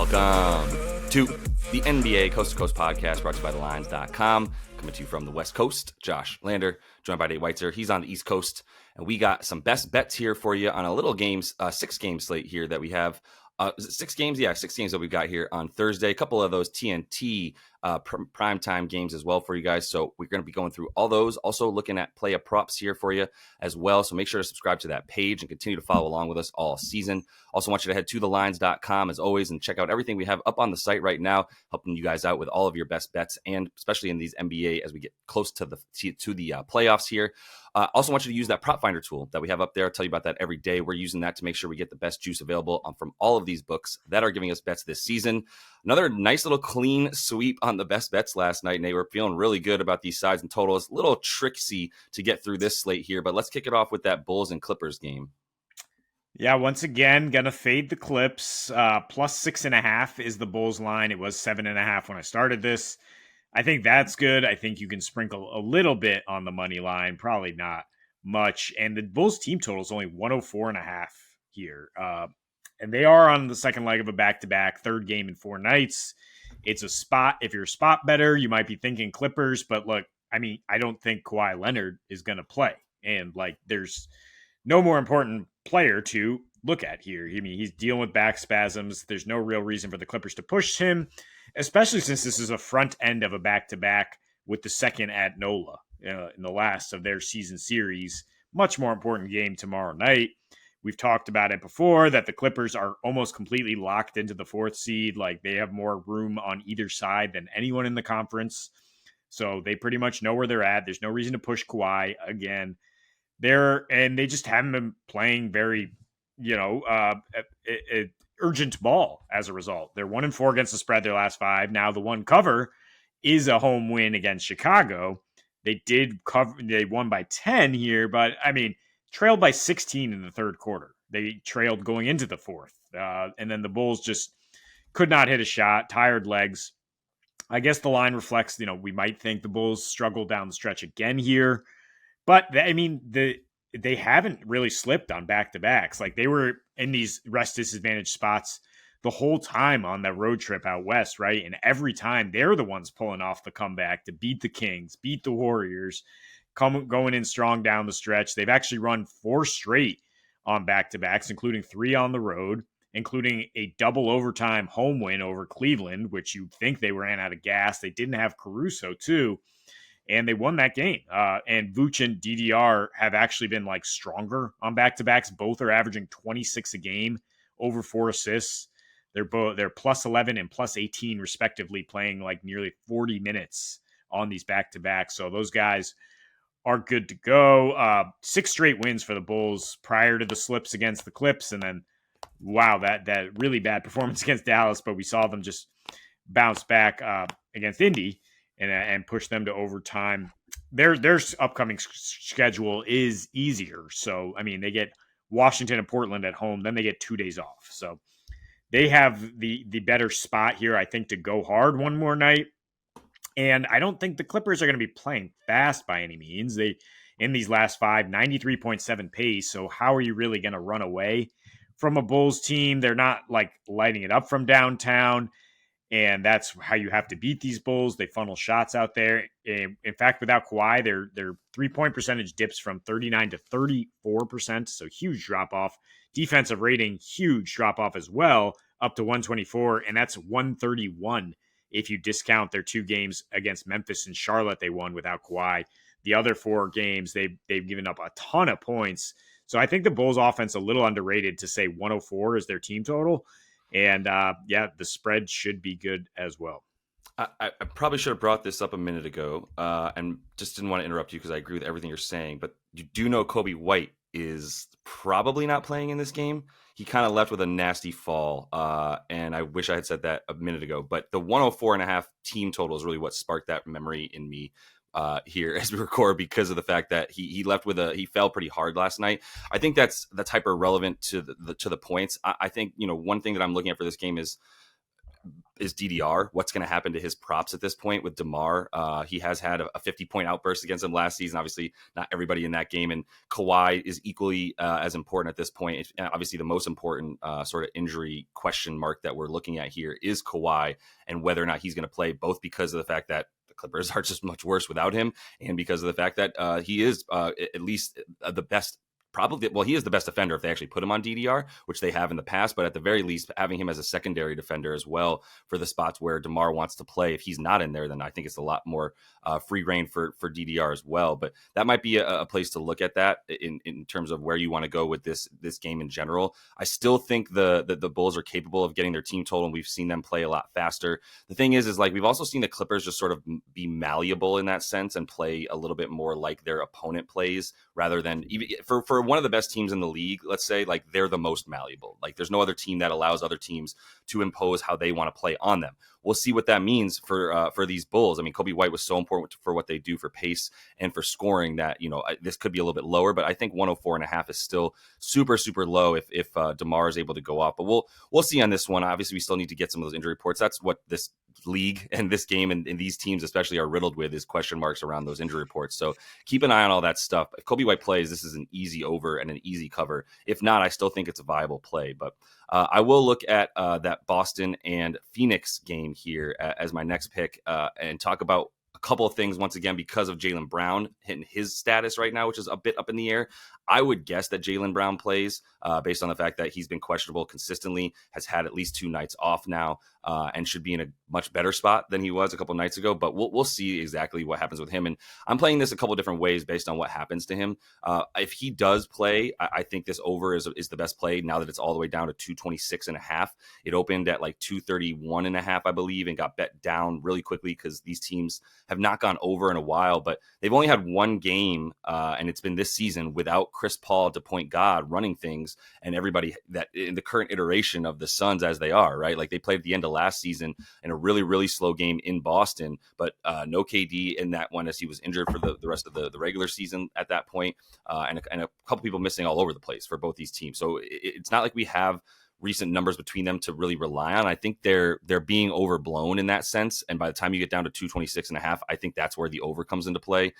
Welcome to the NBA Coast to Coast podcast brought to you by thelines.com. Coming to you from the West Coast, Josh Lander, joined by Dave Weitzer. He's on the East Coast, and we got some best bets here for you on a little games, 6-game slate here that we have. Is it 6 games? Yeah, 6 games that we've got here on Thursday. A couple of those TNT primetime games as well for you guys. So we're going to be going through all those. Also looking at play of props here for you as well. So make sure to subscribe to that page and continue to follow along with us all season. Also want you to head to thelines.com as always and check out everything we have up on the site right now, helping you guys out with all of your best bets, and especially in these NBA as we get close to the playoffs here. Also want you to use that prop finder tool that we have up there. I'll tell you about that every day. We're using that to make sure we get the best juice available from all of these books that are giving us bets this season. Another nice little clean sweep on the best bets last night, and they were feeling really good about these sides and totals. A little tricksy to get through this slate here, but let's kick it off with that Bulls and Clippers game. Yeah, once again, gonna fade the Clips. Plus 6.5 is the Bulls line. It was 7.5 when I started this. I think that's good. I think you can sprinkle a little bit on the money line, probably not much. And the Bulls team total is only 104.5 here. And they are on the second leg of a back-to-back, third game in 4 nights. It's a spot. If you're a spot better, you might be thinking Clippers. But look, I mean, I don't think Kawhi Leonard is going to play. And there's no more important player to look at here. I mean, he's dealing with back spasms. There's no real reason for the Clippers to push him, especially since this is a front end of a back-to-back with the second at NOLA in the last of their season series. Much more important game tomorrow night. We've talked about it before that the Clippers are almost completely locked into the 4th seed. They have more room on either side than anyone in the conference. So they pretty much know where they're at. There's no reason to push Kawhi again. They just haven't been playing very, urgent ball as a result. They're 1-4 against the spread their last 5. Now the one cover is a home win against Chicago. They did cover. They won by 10 here, but I mean, trailed by 16 in the third quarter. They trailed going into the 4th. And then the Bulls just could not hit a shot, tired legs. I guess the line reflects, we might think the Bulls struggled down the stretch again here. But, I mean, they haven't really slipped on back-to-backs. They were in these rest disadvantaged spots the whole time on that road trip out west, right? And every time they're the ones pulling off the comeback to beat the Kings, beat the Warriors, going in strong down the stretch. They've actually run 4 straight on back-to-backs, including 3 on the road, including a double overtime home win over Cleveland, which you'd think they ran out of gas. They didn't have Caruso, too, and they won that game. And Vooch and DDR have actually been stronger on back-to-backs. Both are averaging 26 a game, over 4 assists. They're plus 11 and plus 18 respectively, playing nearly 40 minutes on these back-to-backs. So those guys are good to go. 6 straight wins for the Bulls prior to the slips against the Clips. And then, wow, that really bad performance against Dallas, but we saw them just bounce back against Indy and push them to overtime. Their upcoming schedule is easier. So, I mean, they get Washington and Portland at home, then they get 2 days off. So they have the better spot here, I think, to go hard one more night. And I don't think the Clippers are going to be playing fast by any means. They, in these last 5, 93.7 pace. So how are you really going to run away from a Bulls team? They're not lighting it up from downtown. And that's how you have to beat these Bulls. They funnel shots out there. In fact, without Kawhi, their 3-point percentage dips from 39 to 34%. So huge drop off. Defensive rating, huge drop off as well, up to 124. And that's 131. If you discount their 2 games against Memphis and Charlotte, they won without Kawhi. The other 4 games, they've given up a ton of points. So I think the Bulls offense a little underrated to say 104 is their team total. And the spread should be good as well. I probably should have brought this up a minute ago and just didn't want to interrupt you because I agree with everything you're saying. But you do know Kobe White is probably not playing in this game. He kind of left with a nasty fall, and I wish I had said that a minute ago. But the 104.5 team total is really what sparked that memory in me here as we record, because of the fact that he left with he fell pretty hard last night. I think that's hyper relevant to the points. I think one thing that I'm looking at for this game is is DDR. What's going to happen to his props at this point with DeMar? He has had a 50-point outburst against him last season. Obviously, not everybody in that game. And Kawhi is equally as important at this point. Obviously, the most important sort of injury question mark that we're looking at here is Kawhi and whether or not he's going to play, both because of the fact that the Clippers are just much worse without him and because of the fact that he is at least the best. Probably, well, he is the best defender if they actually put him on DDR, which they have in the past. But at the very least, having him as a secondary defender as well for the spots where DeMar wants to play, if he's not in there, then I think it's a lot more free reign for DDR as well. But that might be a place to look at that in terms of where you want to go with this game in general. I still think the Bulls are capable of getting their team total, and we've seen them play a lot faster. The thing is like we've also seen the Clippers just sort of be malleable in that sense and play a little bit more like their opponent plays rather than even for one of the best teams in the league, let's say, like they're the most malleable. Like there's no other team that allows other teams to impose how they want to play on them. We'll see what that means for these Bulls. I mean, Kobe White was so important for what they do for pace and for scoring that, this could be a little bit lower, but I think 104.5 is still super, super low if DeMar is able to go up. But we'll see on this one. Obviously, we still need to get some of those injury reports. That's what this league and this game and these teams especially are riddled with, is question marks around those injury reports. So keep an eye on all that stuff. If Kobe White plays, this is an easy over and an easy cover. If not, I still think it's a viable play. But I will look at that Boston and Phoenix game here as my next pick and talk about a couple of things once again because of Jaylen Brown hitting his status right now, which is a bit up in the air. I would guess that Jaylen Brown plays based on the fact that he's been questionable consistently, has had at least 2 nights off now, and should be in a much better spot than he was a couple nights ago. But we'll see exactly what happens with him. And I'm playing this a couple different ways based on what happens to him. If he does play, I think this over is the best play now that it's all the way down to 226.5. It opened at like 231.5, I believe, and got bet down really quickly because these teams have not gone over in a while. But they've only had one game, and it's been this season without Chris Paul to point God running things, and everybody that in the current iteration of the Suns as they are, right? Like they played at the end of last season in a really, really slow game in Boston, but no KD in that one as he was injured for the rest of the regular season at that point, and a couple people missing all over the place for both these teams. So it's not like we have recent numbers between them to really rely on. I think they're being overblown in that sense. And by the time you get down to 226.5, I think that's where the over comes into play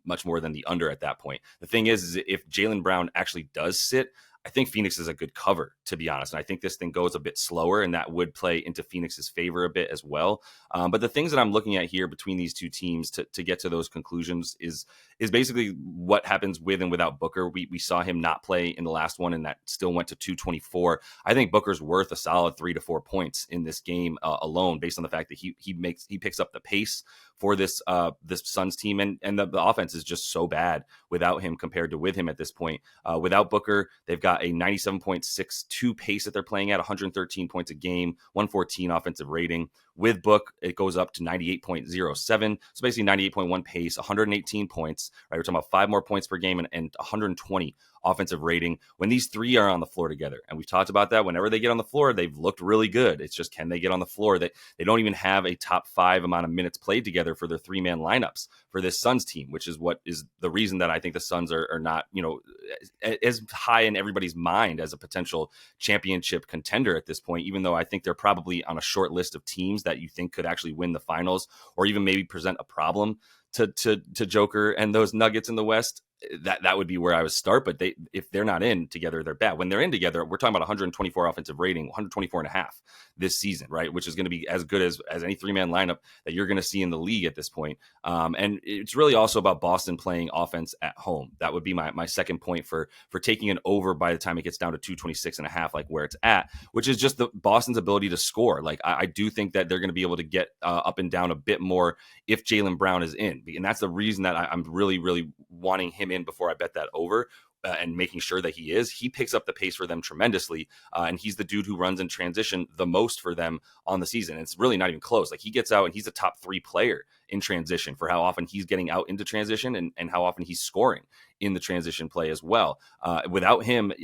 much more than the under at that point. The thing is if Jaylen Brown actually does sit, I think Phoenix is a good cover, to be honest. And I think this thing goes a bit slower, and that would play into Phoenix's favor a bit as well. But the things that I'm looking at here between these two teams to get to those conclusions is basically what happens with and without Booker. We saw him not play in the last one, and that still went to 224. I think Booker's worth a solid 3 to 4 points in this game alone, based on the fact that he picks up the pace for this Suns team, and the offense is just so bad without him compared to with him at this point. Without Booker, they've got a 97.62 pace that they're playing at, 113 points a game, 114 offensive rating. With Book, it goes up to 98.07. So basically 98.1 pace, 118 points, right? We're talking about 5 more points per game and 120 offensive rating when these three are on the floor together. And we've talked about that. Whenever they get on the floor, they've looked really good. It's just, can they get on the floor? That they don't even have a top 5 amount of minutes played together for their 3-man lineups for this Suns team, which is what is the reason that I think the Suns are not, as high in everybody's mind as a potential championship contender at this point, even though I think they're probably on a short list of teams that you think could actually win the finals or even maybe present a problem to Joker and those Nuggets in the West. That would be where I would start. But if they're not in together, they're bad. When they're in together, we're talking about 124 offensive rating, 124.5 this season, right? Which is going to be as good as any 3-man lineup that you're going to see in the league at this point. And it's really also about Boston playing offense at home. That would be my second point for taking an over by the time it gets down to 226.5, like where it's at, which is just the Boston's ability to score. Like I do think that they're going to be able to get up and down a bit more if Jaylen Brown is in. And that's the reason that I'm really, really wanting him in before I bet that over. And making sure that he picks up the pace for them tremendously. And he's the dude who runs in transition the most for them on the season. It's really not even close. Like he gets out and he's a top 3 player in transition for how often he's getting out into transition and how often he's scoring in the transition play as well. Without him,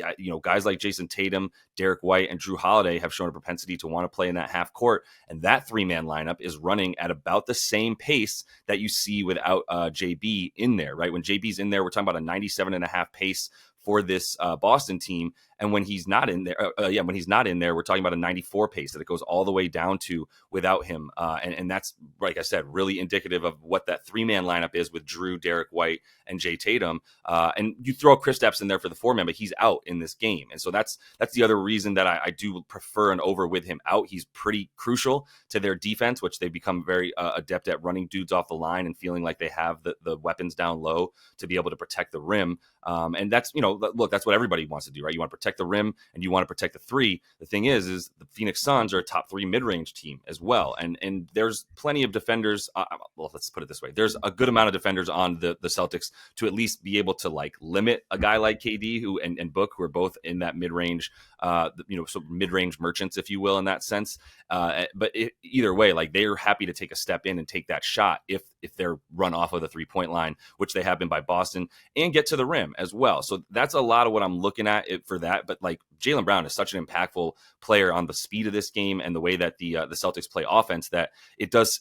guys like Jason Tatum, Derek White, and Drew Holiday have shown a propensity to want to play in that half court. And that 3-man lineup is running at about the same pace that you see without JB in there, right? When JB's in there, we're talking about a 97.5 pace for this Boston team. And when he's not in there, when he's not in there, we're talking about a 94 pace that it goes all the way down to without him. And that's, like I said, really indicative of what that 3-man lineup is with Drew, Derek White, and Jay Tatum. And you throw Kristaps in there for the 4-man, but he's out in this game. And so that's the other reason that I do prefer an over with him out. He's pretty crucial to their defense, which they've become very adept at running dudes off the line and feeling like they have the weapons down low to be able to protect the rim. And that's, look, that's what everybody wants to do, right? You want to protect the rim and you want to protect the 3. The thing is the Phoenix Suns are a top 3 mid-range team as well. And there's plenty of defenders. Well, let's put it this way. There's a good amount of defenders on the Celtics to at least be able to like limit a guy like KD and Book, who are both in that mid-range, so mid-range merchants, if you will, in that sense. But either way, like they're happy to take a step in and take that shot if they're run off of the 3-point line, which they have been by Boston, and get to the rim as well. So that's a lot of what I'm looking at for that. But like Jaylen Brown is such an impactful player on the speed of this game and the way that the Celtics play offense that it does,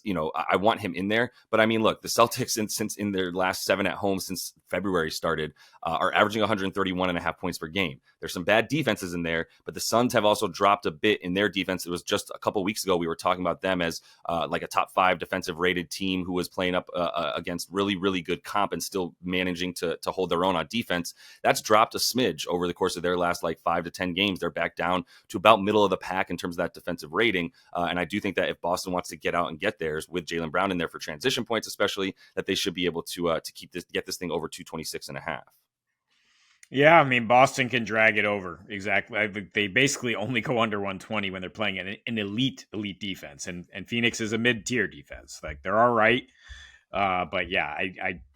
I want him in there. But I mean, look, the Celtics, since in their last 7 at home since February started, are averaging 131.5 points per game. There's some bad defenses in there, but the Suns have also dropped a bit in their defense. It was just a couple weeks ago we were talking about them as like a top 5 defensive rated team who was playing up against really, really good comp and still managing to hold their own on defense. That's dropped a smidge over the course of their last like 5 to 10 games. They're back down to about middle of the pack in terms of that defensive rating. And I do think that if Boston wants to get out and get theirs with Jaylen Brown in there for transition points, especially, that they should be able to get this thing over 226.5. Yeah, I mean, Boston can drag it over. Exactly. They basically only go under 120 when they're playing an elite defense. And Phoenix is a mid-tier defense. Like, they're all right. But yeah,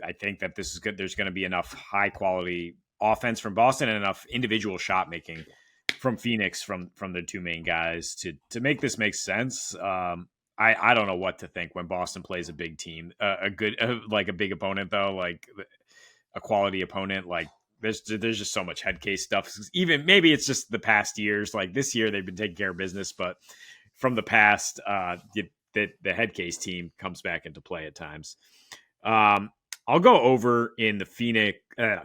I think that this is good. There's going to be enough high-quality offense from Boston and enough individual shot making from Phoenix from the 2 main guys to make this make sense. I don't know what to think when Boston plays a big team, a big opponent, though, like a quality opponent. Like, there's just so much head case stuff. Even maybe it's just the past years. Like this year, they've been taking care of business, but from the past, the head case team comes back into play at times. I'll go over in the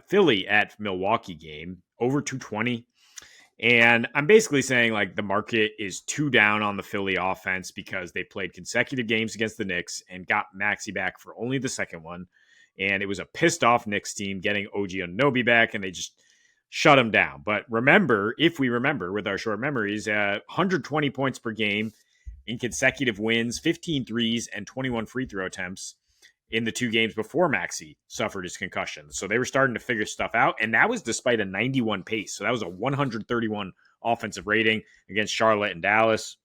Philly at Milwaukee game, over 220. And I'm basically saying like the market is too down on the Philly offense because they played consecutive games against the Knicks and got Maxey back for only the second one. And it was a pissed off Knicks team getting OG Anunoby back, and they just shut him down. But if we remember with our short memories, 120 points per game in consecutive wins, 15 threes, and 21 free throw attempts in the 2 games before Maxey suffered his concussion. So they were starting to figure stuff out, and that was despite a 91 pace. So that was a 131 offensive rating against Charlotte and Dallas.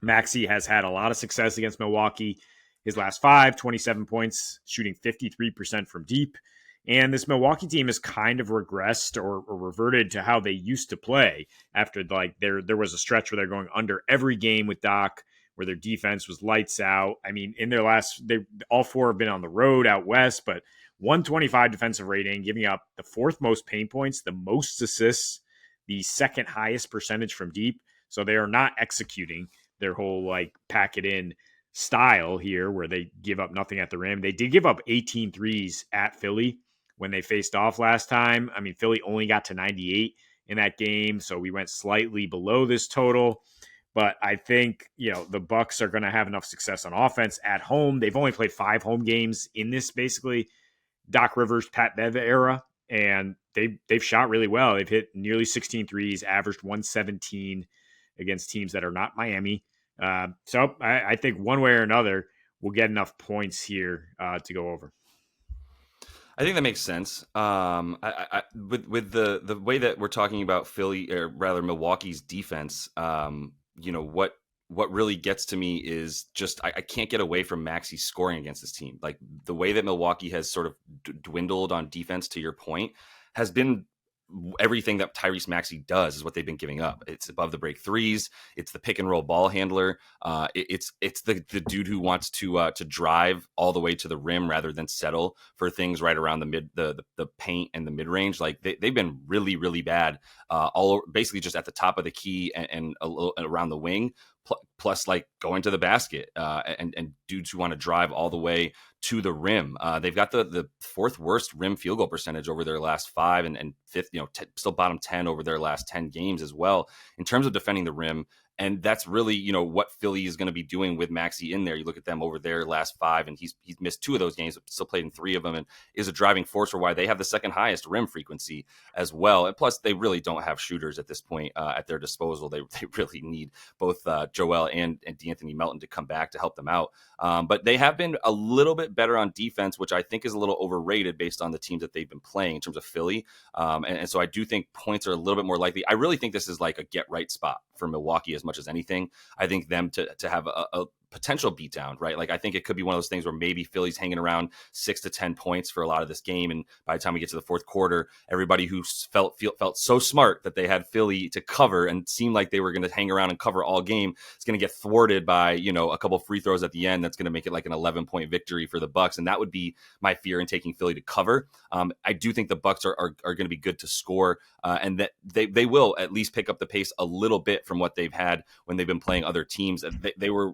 Maxey has had a lot of success against Milwaukee. His last 5, 27 points, shooting 53% from deep. And this Milwaukee team has kind of regressed or reverted to how they used to play after like there was a stretch where they're going under every game with Doc, where their defense was lights out. I mean, in their all 4 have been on the road out west, but 125 defensive rating, giving up the 4th most paint points, the most assists, the 2nd highest percentage from deep. So they are not executing their whole like pack it in style here where they give up nothing at the rim. They did give up 18 threes at Philly when they faced off last time. I mean, Philly only got to 98 in that game, so we went slightly below this total. But I think, the Bucks are going to have enough success on offense at home. They've only played 5 home games in this basically Doc Rivers, Pat Bev era, and they've shot really well. They've hit nearly 16 threes, averaged 117 against teams that are not Miami. So I think one way or another, we'll get enough points here to go over. I think that makes sense. With the way that we're talking about Philly, or rather Milwaukee's defense, what really gets to me is just I can't get away from Maxey scoring against this team. Like the way that Milwaukee has sort of dwindled on defense, to your point, has been everything that Tyrese Maxey does is what they've been giving up. It's above the break threes. It's the pick and roll ball handler. It's the dude who wants to drive all the way to the rim rather than settle for things right around the paint and the mid range. Like they've been really, really bad. All basically just at the top of the key and a little around the wing. plus like going to the basket, and dudes who want to drive all the way to the rim. They've got the fourth worst rim field goal percentage over their last 5, and fifth, still bottom 10 over their last 10 games as well in terms of defending the rim. And that's really, what Philly is going to be doing with Maxey in there. You look at them over their last 5, and he's missed 2 of those games, but still played in 3 of them, and is a driving force for why they have the second highest rim frequency as well. And plus, they really don't have shooters at this point at their disposal. They really need both Joel and D'Anthony Melton to come back to help them out. But they have been a little bit better on defense, which I think is a little overrated based on the teams that they've been playing in terms of Philly. And so I do think points are a little bit more likely. I really think this is like a get right spot for Milwaukee as much as anything. I think them to have a potential beatdown, right? Like, I think it could be one of those things where maybe Philly's hanging around 6 to 10 points for a lot of this game. And by the time we get to the fourth quarter, everybody who felt so smart that they had Philly to cover and seemed like they were going to hang around and cover all game is going to get thwarted by, a couple free throws at the end. That's going to make it like an 11-point victory for the Bucks. And that would be my fear in taking Philly to cover. I do think the Bucks are going to be good to score, and that they will at least pick up the pace a little bit from what they've had when they've been playing other teams. They were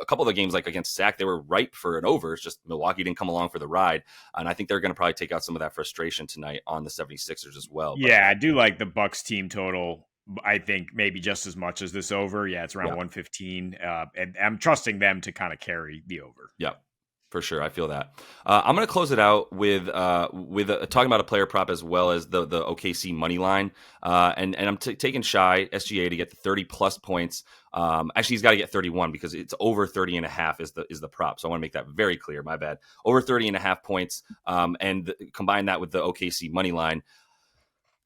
a couple of the games, like against Sac, they were ripe for an over. It's just Milwaukee didn't come along for the ride. And I think they're going to probably take out some of that frustration tonight on the 76ers as well. Yeah, I do like the Bucks team total. I think maybe just as much as this over. Yeah, it's around 115. And I'm trusting them to kind of carry the over. Yeah. For sure, I feel that. I'm going to close it out with talking about a player prop as well as the OKC money line, and I'm taking Shy SGA to get the 30 plus points. Actually, he's got to get 31 because it's over 30 and a half is the prop. So I want to make that very clear. My bad. Over 30 and a half points, and combine that with the OKC money line.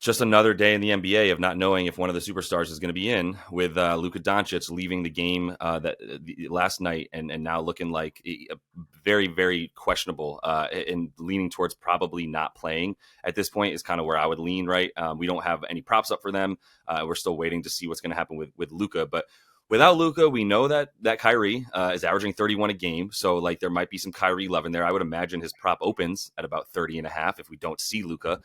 Just another day in the NBA of not knowing if one of the superstars is going to be in, with Luka Doncic leaving the game last night and now looking like very, very questionable and leaning towards probably not playing at this point is kind of where I would lean, right? We don't have any props up for them. We're still waiting to see what's going to happen with Luka. But without Luka, we know that Kyrie is averaging 31 a game. So like there might be some Kyrie love in there. I would imagine his prop opens at about 30 and a half if we don't see Luka,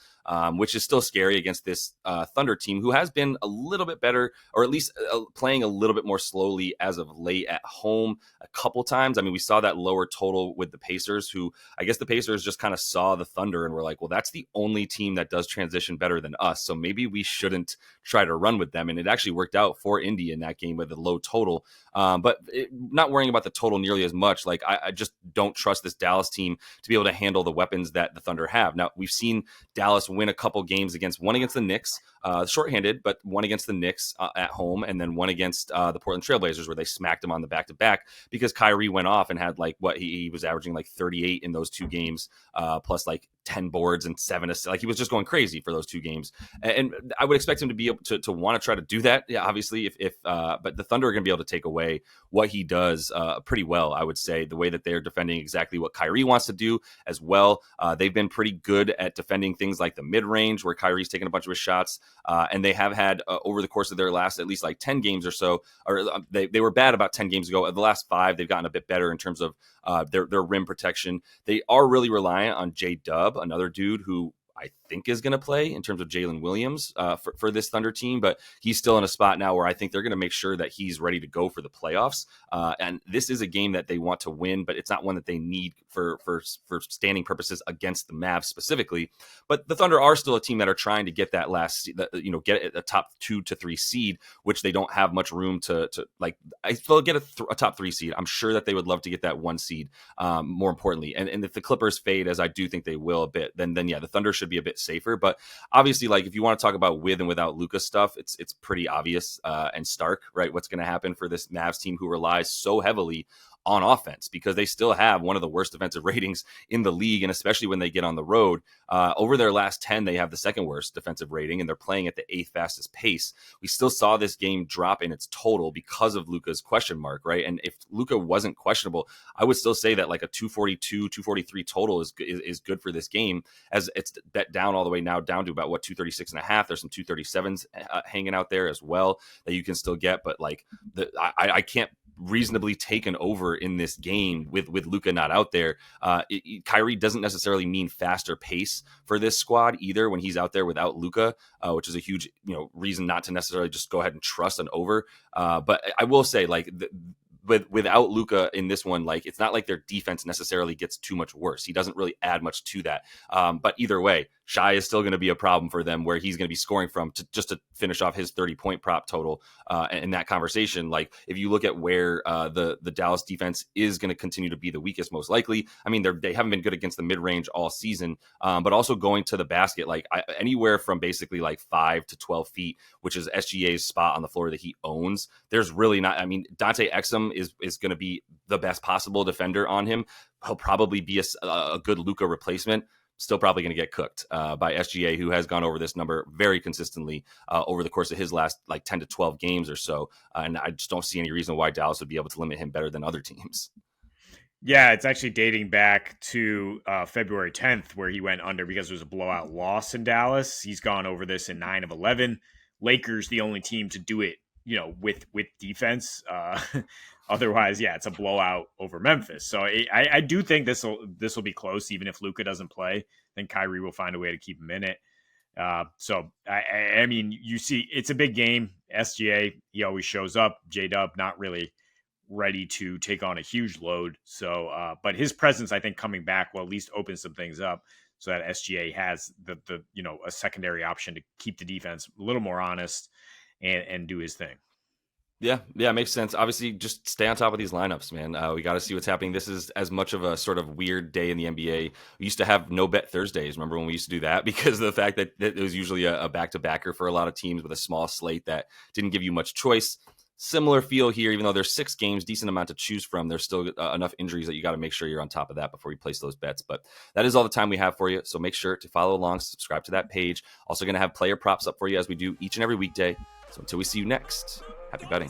which is still scary against this Thunder team who has been a little bit better, or at least playing a little bit more slowly as of late at home a couple times. I mean, we saw that lower total with the Pacers, who I guess the Pacers just kind of saw the Thunder and were like, well, that's the only team that does transition better than us. So maybe we shouldn't try to run with them. And it actually worked out for Indy in that game with a low total, but not worrying about the total nearly as much. Like I just don't trust this Dallas team to be able to handle the weapons that the Thunder have. Now we've seen Dallas win a couple games one against the Knicks, shorthanded, but one against the Knicks at home, and then one against the Portland Trailblazers where they smacked them on the back-to-back because Kyrie went off and had like he was averaging like 38 in those 2 games, plus like 10 boards and 7 assists. Like he was just going crazy for those 2 games, and I would expect him to be able to want to try to do that. Yeah, obviously, but the Thunder are going to be able to take away what he does pretty well. I would say the way that they're defending exactly what Kyrie wants to do as well. They've been pretty good at defending things like the mid-range where Kyrie's taking a bunch of his shots, and they have had over the course of their last at least like 10 games or so, or they were bad about 10 games ago. The last 5, they've gotten a bit better in terms of their rim protection. They are really reliant on J-Dub, another dude who I think is going to play in terms of Jalen Williams for this Thunder team, but he's still in a spot now where I think they're going to make sure that he's ready to go for the playoffs. And this is a game that they want to win, but it's not one that they need for standing purposes against the Mavs specifically. But the Thunder are still a team that are trying to get that get a top 2 to 3 seed, which they don't have much room to like. They'll get a top 3 seed. I'm sure that they would love to get that 1 seed. More importantly, and if the Clippers fade, as I do think they will a bit, then yeah, the Thunder should be a bit safer. But obviously, like if you want to talk about with and without Luka stuff, it's pretty obvious and stark, right? What's going to happen for this Mavs team who relies so heavily on offense, because they still have one of the worst defensive ratings in the league. And especially when they get on the road, over their last 10, they have the second worst defensive rating, and they're playing at the 8th fastest pace. We still saw this game drop in its total because of Luka's question mark, right? And if Luka wasn't questionable, I would still say that like a 242, 243 total is good for this game, as it's bet down all the way now down to about 236 and a half. There's some 237s hanging out there as well that you can still get. But like I can't reasonably taken over in this game with Luka not out there. Kyrie doesn't necessarily mean faster pace for this squad either when he's out there without Luka, which is a huge reason not to necessarily just go ahead and trust an over. But I will say, like, without Luka in this one, like, it's not like their defense necessarily gets too much worse. He doesn't really add much to that. But either way, Shai is still going to be a problem for them, where he's going to be scoring from just to finish off his 30-point prop total in that conversation. Like, if you look at where the Dallas defense is going to continue to be the weakest, most likely, I mean, they haven't been good against the mid-range all season, but also going to the basket, like anywhere from basically like 5 to 12 feet, which is SGA's spot on the floor that he owns. There's really not, I mean, Dante Exum is going to be the best possible defender on him. He'll probably be a good Luka replacement. Still probably going to get cooked by SGA, who has gone over this number very consistently over the course of his last like 10 to 12 games or so. And I just don't see any reason why Dallas would be able to limit him better than other teams. Yeah, it's actually dating back to February 10th, where he went under because there was a blowout loss in Dallas. He's gone over this in 9 of 11. Lakers, the only team to do it, with defense. Otherwise, yeah, it's a blowout over Memphis. So I do think this will be close, even if Luka doesn't play. I think Kyrie will find a way to keep him in it. So I mean, you see, it's a big game. SGA, he always shows up. J-Dub not really ready to take on a huge load. So, but his presence, I think, coming back will at least open some things up, so that SGA has the a secondary option to keep the defense a little more honest and do his thing. Yeah, makes sense. Obviously, just stay on top of these lineups, man. We got to see what's happening. This is as much of a sort of weird day in the NBA. We used to have no bet Thursdays. Remember when we used to do that? Because of the fact that it was usually a back-to-backer for a lot of teams with a small slate that didn't give you much choice. Similar feel here, even though there's 6 games, decent amount to choose from. There's still enough injuries that you got to make sure you're on top of that before you place those bets. But that is all the time we have for you. So make sure to follow along, subscribe to that page. Also going to have player props up for you as we do each and every weekday. So until we see you next, happy betting.